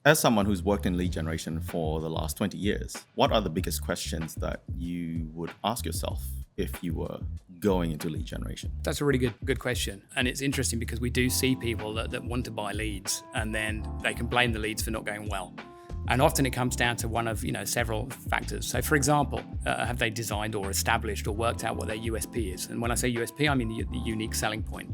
As someone who's worked in lead generation for the last 20 years, what are the biggest questions that you would ask yourself if you were going into lead generation? That's a really good question. And it's interesting because we do see people that want to buy leads and then they can blame the leads for not going well. And often it comes down to one of several factors. So for example, have they designed or established or worked out what their USP is? And when I say USP, I mean the unique selling point.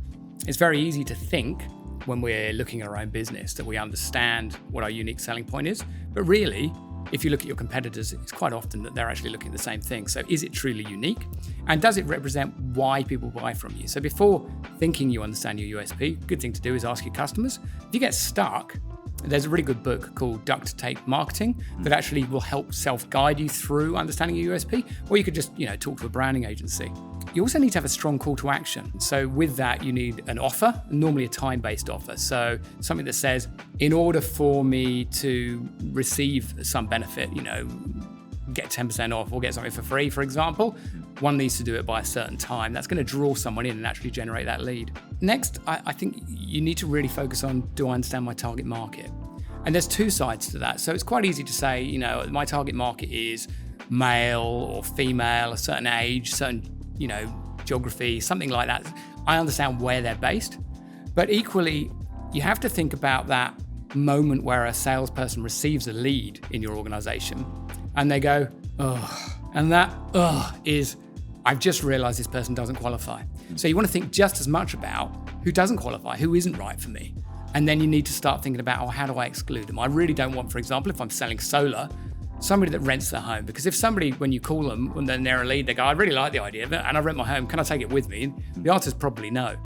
It's very easy to think when we're looking at our own business that we understand what our unique selling point is. But really, if you look at your competitors, it's quite often that they're actually looking at the same thing. So is it truly unique? And does it represent why people buy from you? So before thinking you understand your USP, good thing to do is ask your customers. If you get stuck, there's a really good book called Duct Tape Marketing that actually will help self-guide you through understanding your USP, or you could just talk to a branding agency. You also need to have a strong call to action. So with that, you need an offer, normally a time-based offer. So something that says, in order for me to receive some benefit, get 10% off or get something for free, for example, one needs to do it by a certain time. That's going to draw someone in and actually generate that lead. Next, I think you need to really focus on, do I understand my target market? And there's two sides to that. So it's quite easy to say, my target market is male or female, a certain age, certain, geography, something like that. I understand where they're based. But equally, you have to think about that moment where a salesperson receives a lead in your organization and they go, ugh. And that is, I've just realized this person doesn't qualify. So you want to think just as much about who doesn't qualify, who isn't right for me. And then you need to start thinking about, how do I exclude them? I really don't want, for example, if I'm selling solar, somebody that rents their home. Because if somebody, when you call them, when they're a lead, they go, I really like the idea of it and I rent my home, can I take it with me? And the answer is probably no.